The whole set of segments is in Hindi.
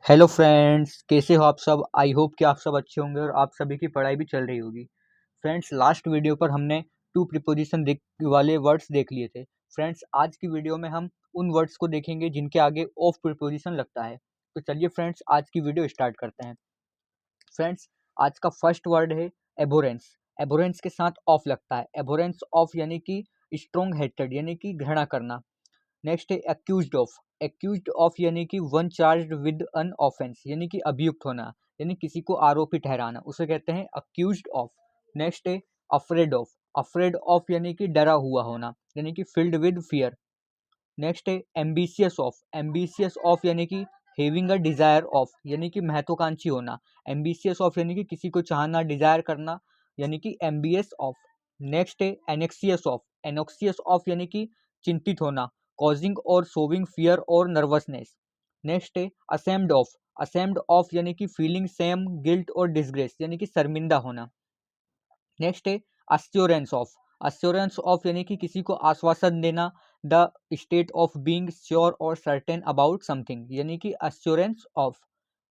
हेलो फ्रेंड्स, कैसे हो आप सब। आई होप कि आप सब अच्छे होंगे और आप सभी की पढ़ाई भी चल रही होगी। फ्रेंड्स, लास्ट वीडियो पर हमने टू प्रीपोजिशन वाले वर्ड्स देख लिए थे। फ्रेंड्स, आज की वीडियो में हम उन वर्ड्स को देखेंगे जिनके आगे ऑफ प्रीपोजिशन लगता है। तो चलिए फ्रेंड्स, आज की वीडियो स्टार्ट करते हैं। फ्रेंड्स, आज का फर्स्ट वर्ड है एबोरेंस। एबोरेंस के साथ ऑफ लगता है। एबोरेंस ऑफ यानी कि स्ट्रॉन्ग हेटेड यानी कि घृणा करना। नेक्स्ट है एक्यूज्ड ऑफ। एक्यूज्ड ऑफ यानी कि one charged with an offence यानी कि अभियुक्त होना, यानी किसी को आरोपी ठहराना, उसे कहते हैं अक्यूज्ड ऑफ। नेक्स्ट है अफ्रेड ऑफ। अफ्रेड ऑफ यानी कि डरा हुआ होना, यानी कि फिल्ड विद फियर। नेक्स्ट है एम्बिशियस ऑफ। एम्बिशियस ऑफ यानी कि हैविंग अ डिजायर ऑफ यानी कि महत्वाकांक्षी होना। एम्बिशियस ऑफ यानी कि किसी को चाहना, डिजायर करना, यानी कि एम्बियस ऑफ। नेक्स्ट है एनेक्सियस ऑफ। एनोक्सियस ऑफ यानी कि चिंतित होना, कॉजिंग और शोविंग फियर और नर्वसनेस। नेक्स्ट है असेम्ड ऑफ। असेम्ड ऑफ यानी कि फीलिंग सेम गिल्ट और डिसग्रेस यानी कि शर्मिंदा होना। नेक्स्ट है अश्योरेंस ऑफ। अश्योरेंस ऑफ यानी कि किसी को आश्वासन देना, the state of being sure और सर्टेन अबाउट समथिंग यानी कि अश्योरेंस ऑफ।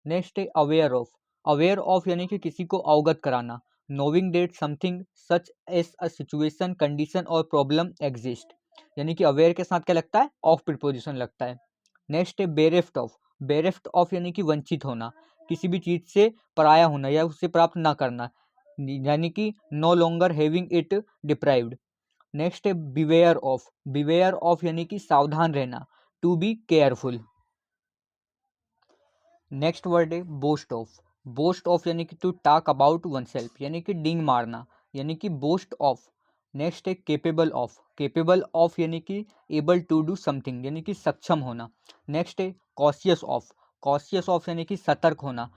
नेक्स्ट है अवेयर ऑफ। अवेयर ऑफ यानी कि किसी को अवगत कराना, knowing that something such as a situation condition और प्रॉब्लम एग्जिस्ट यानी कि अवेयर के साथ क्या लगता है, ऑफ प्रीपोजिशन लगता है। नेक्स्ट है बेरेफ्ट ऑफ। बेरेफ्ट ऑफ यानी कि वंचित होना, किसी भी चीज से पराया होना या उससे प्राप्त ना करना, यानी कि no longer having it deprived. Next है बिवेयर ऑफ। बिवेयर ऑफ यानी कि सावधान रहना, to be careful. Next word है बोस्ट ऑफ। बोस्ट ऑफ यानी कि to talk about oneself यानी कि डिंग मारना, यानी कि बोस्ट ऑफ। नेक्स्ट है केपेबल ऑफ। केपेबल ऑफ यानी कि एबल टू डू समथिंग यानी कि सक्षम होना। नेक्स्ट है कॉशियस ऑफ। कॉशियस ऑफ यानी कि सतर्क होना,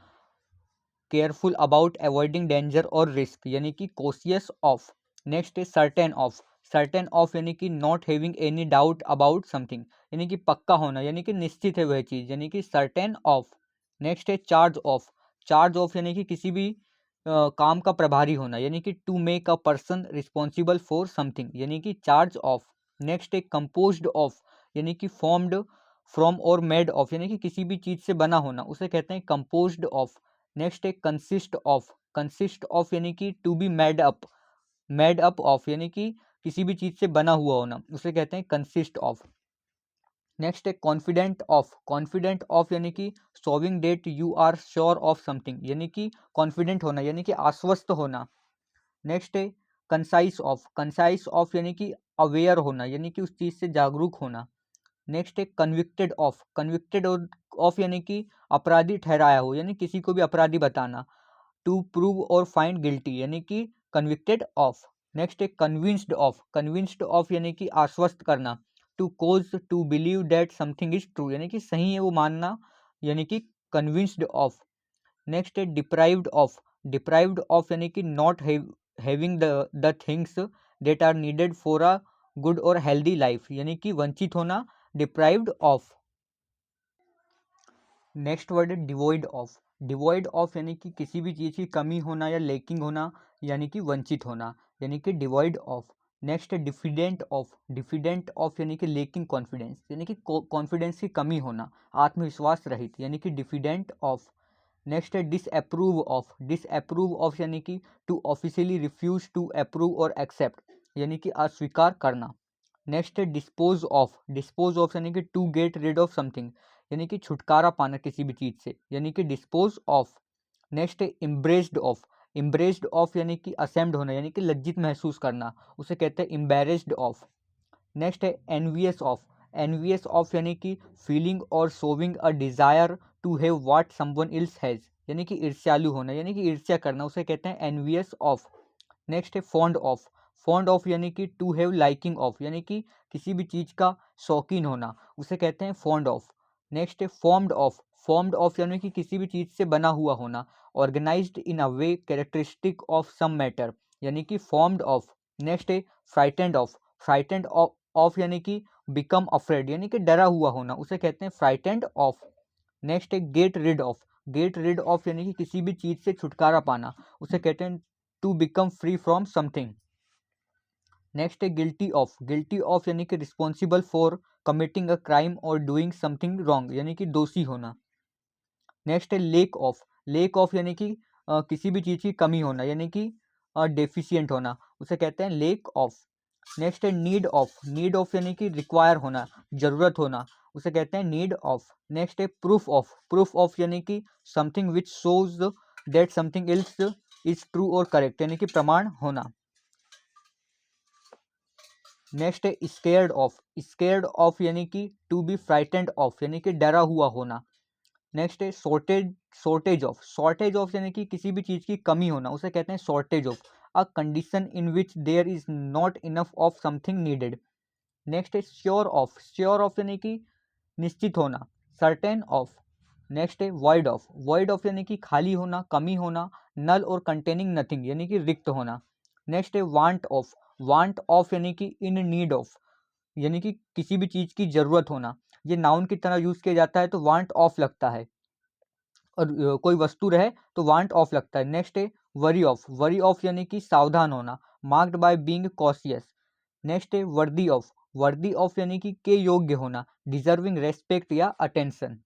केयरफुल अबाउट अवॉइडिंग डेंजर और रिस्क यानी कि कॉशियस ऑफ। नेक्स्ट है सर्टेन ऑफ। सर्टेन ऑफ यानी कि not having any doubt about something यानी कि पक्का होना, यानी कि निश्चित है वह चीज़, यानी कि सर्टेन ऑफ। नेक्स्ट है चार्ज ऑफ। चार्ज ऑफ यानी कि किसी भी काम का प्रभारी होना, यानी कि to make a person responsible for something यानी कि चार्ज ऑफ। नेक्स्ट है कंपोज्ड ऑफ, यानी कि फॉर्म्ड फ्रॉम और मेड ऑफ यानी कि किसी भी चीज़ से बना होना, उसे कहते हैं कंपोज्ड ऑफ। नेक्स्ट है कंसिस्ट ऑफ। कंसिस्ट ऑफ यानी कि to be made up. Made up of यानी कि किसी भी चीज़ से बना हुआ होना, उसे कहते हैं कंसिस्ट ऑफ। नेक्स्ट है कॉन्फिडेंट ऑफ। कॉन्फिडेंट ऑफ यानी कि showing that you are sure of something यानी कि कॉन्फिडेंट होना, यानी कि आश्वस्त होना। नेक्स्ट है कंसाइस ऑफ। कंसाइस ऑफ यानी कि अवेयर होना, यानी कि उस चीज़ से जागरूक होना। नेक्स्ट है कन्विक्टेड ऑफ। कन्विक्टेड ऑफ यानी कि अपराधी ठहराया हो, यानी किसी को भी अपराधी बताना, टू प्रूव और फाइंड गिल्टी यानी कि कन्विक्टेड ऑफ। नेक्स्ट है कन्विंस्ड ऑफ। कन्विंस्ड ऑफ यानी कि आश्वस्त करना, to cause to believe that something is true यानी कि सही है वो मानना, यानी कि कन्विंस्ड ऑफ। नेक्स्ट है डिप्राइव्ड ऑफ। डिप्राइव्ड ऑफ यानी कि not having the things that are needed for a good और हेल्दी लाइफ यानी कि वंचित होना, डिप्राइव्ड ऑफ। नेक्स्ट वर्ड है डिवॉइड ऑफ। डिवॉइड ऑफ यानी कि किसी भी चीज़ की कमी होना या लेकिंग होना, यानी कि वंचित होना, यानी कि डिवॉइड ऑफ। नेक्स्ट है डिफिडेंट ऑफ। डिफिडेंट ऑफ यानी कि लेकिंग कॉन्फिडेंस यानी कि कॉन्फिडेंस की कमी होना, आत्मविश्वास रहित, यानी कि डिफिडेंट ऑफ। नेक्स्ट है डिसअप्रूव ऑफ। डिसअप्रूव ऑफ यानी कि to officially refuse to approve और एक्सेप्ट यानी कि अस्वीकार करना। नेक्स्ट है डिस्पोज ऑफ। डिस्पोज ऑफ यानी कि to get rid of something यानी कि छुटकारा पाना किसी भी चीज़ से, यानी कि डिस्पोज ऑफ। नेक्स्ट है इम्ब्रेस्ड ऑफ। इम्ब्रेस्ड ऑफ यानी कि असेम्ड होना, यानी कि लज्जित महसूस करना, उसे कहते हैं इम्बेरेस्ड ऑफ। नेक्स्ट है एनवियस ऑफ। एनवियस ऑफ यानी कि फीलिंग और showing a desire to have what someone else has यानी कि ईर्ष्यालु होना, यानी कि ईर्ष्या करना, उसे कहते हैं एनवियस ऑफ। नेक्स्ट है फॉन्ड ऑफ। फॉन्ड ऑफ यानी कि टू हैव लाइकिंग ऑफ यानी कि किसी भी चीज़ का शौकीन होना, उसे कहते हैं फॉन्ड ऑफ। नेक्स्ट है फॉर्म्ड ऑफ। फॉर्म्ड ऑफ यानी कि किसी भी चीज़ से बना हुआ होना, organised in a way characteristic of some matter यानी कि फॉर्म्ड ऑफ। नेक्स्ट है फ्राइटेंड ऑफ। फ्राइटेंड ऑफ यानी कि बिकम अफ्रेड यानी कि डरा हुआ होना, उसे कहते हैं फ्राइटेंड ऑफ। नेक्स्ट है get rid of. Get rid of यानी कि किसी भी चीज़ से छुटकारा पाना, उसे कहते हैं to become free from something. Next है गिल्टी ऑफ। गिल्टी ऑफ यानी कि responsible for committing a crime और डूइंग समथिंग रॉन्ग यानी कि दोषी होना। नेक्स्ट है लेक ऑफ, लेक ऑफ यानी कि किसी भी चीज़ की कमी होना यानी कि डेफिशिएंट होना, उसे कहते हैं लेक ऑफ। नेक्स्ट है नीड ऑफ, नीड ऑफ यानी कि रिक्वायर होना, ज़रूरत होना, उसे कहते हैं नीड ऑफ। नेक्स्ट है प्रूफ ऑफ, प्रूफ ऑफ यानी कि something which shows that something else is true और करेक्ट यानी कि प्रमाण होना। नेक्स्ट है स्केयर्ड ऑफ, स्केयर्ड ऑफ यानी कि टू बी फ्राइटेंड ऑफ यानी कि डरा हुआ होना। नेक्स्ट है shortage, shortage of, shortage of यानी कि किसी भी चीज़ की कमी होना, उसे कहते हैं shortage of. A condition in which there is not enough of something needed. Next है श्योर ऑफ, श्योर ऑफ यानी कि निश्चित होना, सर्टेन ऑफ। नेक्स्ट है वॉइड ऑफ, वॉइड ऑफ यानी कि खाली होना, कमी होना, नल और कंटेनिंग नथिंग यानी कि रिक्त होना। नेक्स्ट है वांट ऑफ, वांट ऑफ यानी कि इन नीड ऑफ यानी कि किसी भी चीज़ की ज़रूरत होना, ये नाउन की तरह यूज़ किया जाता है तो वांट ऑफ लगता है, और कोई वस्तु रहे तो वांट ऑफ लगता है। नेक्स्ट है वरी ऑफ, वरी ऑफ यानी कि सावधान होना, marked by being cautious. Next है वर्दी ऑफ, वर्दी ऑफ यानी कि के योग्य होना, डिजर्विंग रेस्पेक्ट या अटेंशन।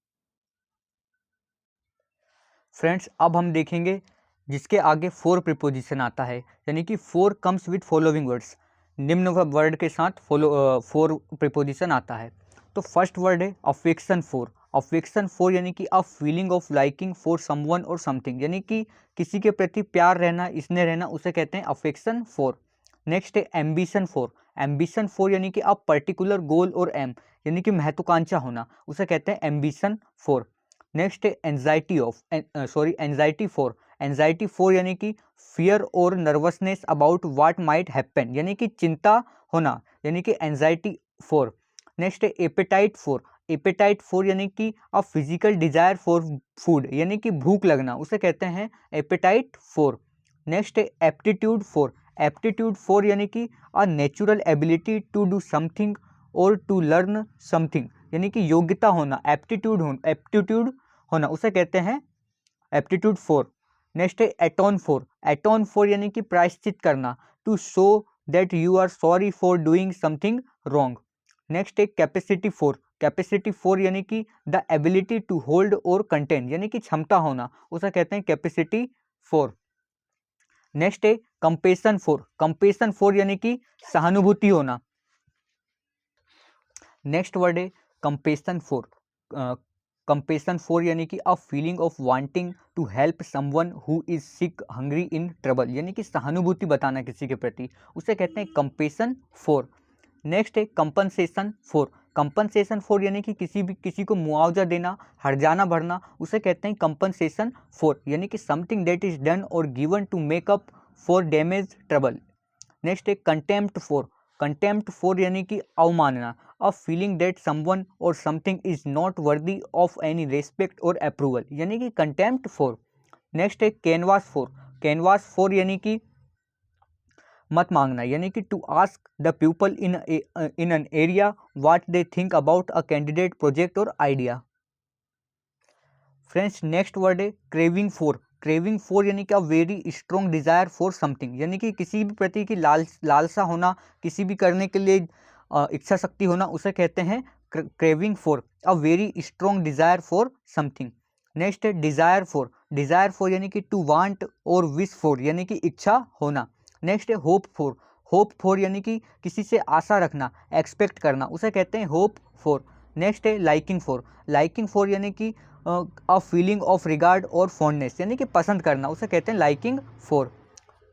फ्रेंड्स अब हम देखेंगे जिसके आगे फोर प्रीपोजिशन आता है, यानी कि four comes with following words, निम्न वर्ड के साथ फोर प्रीपोजिशन आता है। तो फर्स्ट वर्ड है अफेक्शन फॉर, अफेक्शन फॉर यानी कि a feeling of liking for someone और समथिंग, यानी कि किसी के प्रति प्यार रहना, इसने रहना, उसे कहते हैं अफेक्शन फॉर। नेक्स्ट है एम्बिशन फॉर, एम्बिशन फॉर यानी कि अ पर्टिकुलर गोल और एम यानी कि महत्वाकांक्षा होना, उसे कहते हैं एम्बिशन फॉर। नेक्स्ट है anxiety of, anxiety for, anxiety for यानी कि फियर और nervousness about what might happen यानी कि चिंता होना, यानी कि एंजाइटी फॉर। नेक्स्ट है एपेटाइट फॉर, एपेटाइट फॉर यानी कि a physical desire for food यानी कि भूख लगना, उसे कहते हैं एपेटाइट फॉर। नेक्स्ट है एप्टीट्यूड फॉर, एप्टीट्यूड फॉर यानी कि a natural ability to do something और टू लर्न समथिंग यानी कि योग्यता होना, एप्टीट्यूड होना, उसे कहते हैं एप्टीट्यूड फॉर। नेक्स्ट है एटोन फॉर, एटोन फॉर यानी कि प्रायश्चित करना, to show that you are sorry for doing something wrong. Next है कैपेसिटी फॉर, कैपेसिटी फॉर यानी कि द एबिलिटी टू होल्ड और कंटेन यानी कि क्षमता होना, उसे कहते हैं कैपेसिटी फॉर। नेक्स्ट है कंपेशन फॉर, कंपेशन फॉर यानी कि सहानुभूति होना। नेक्स्ट वर्ड है कंपेशन फॉर, कंपेशन फॉर यानी कि a feeling of wanting to help someone who is sick hungry in trouble यानी कि सहानुभूति बताना किसी के प्रति, उसे कहते हैं कंपेशन फॉर। नेक्स्ट है कंपनसेशन फॉर, कंपनसेशन फॉर यानी कि किसी को मुआवजा देना, हर्जाना भरना, उसे कहते हैं कंपनसेशन फॉर, यानी कि समथिंग दैट इज डन और given to make up for damage trouble. Next है कंटेम्प्ट फॉर, कंटेम्प्ट फॉर यानी कि अवमानना, अ फीलिंग दैट समवन और something is not worthy of any respect और अप्रूवल यानी कि कंटेम्प्ट फॉर। नेक्स्ट है कैनवास फॉर, कैनवास फॉर यानी कि मत मांगना, यानी कि to ask the people in an area what they think about a candidate project और आइडिया। फ्रेंड्स नेक्स्ट वर्ड है क्रेविंग फॉर, क्रेविंग फॉर यानी कि a very strong desire for something यानी कि किसी भी प्रति की लालसा होना, किसी भी करने के लिए इच्छा शक्ति होना, उसे कहते हैं craving for, a very strong desire for something. Next है डिजायर फॉर, डिजायर फॉर यानी कि टू वांट और विश फॉर यानी कि इच्छा होना। नेक्स्ट है होप फॉर, होप फॉर यानी कि किसी से आशा रखना, एक्सपेक्ट करना, उसे कहते हैं होप फॉर। नेक्स्ट है लाइकिंग फॉर, लाइकिंग फॉर यानी कि अ फीलिंग ऑफ रिगार्ड और फॉन्डनेस यानी कि पसंद करना, उसे कहते हैं लाइकिंग फॉर।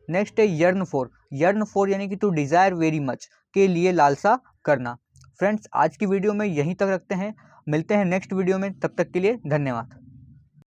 नेक्स्ट है यर्न फॉर, यर्न फॉर यानी कि टू डिज़ायर वेरी मच, के लिए लालसा करना। फ्रेंड्स आज की वीडियो में यहीं तक रखते हैं, मिलते हैं नेक्स्ट वीडियो में, तब तक के लिए धन्यवाद।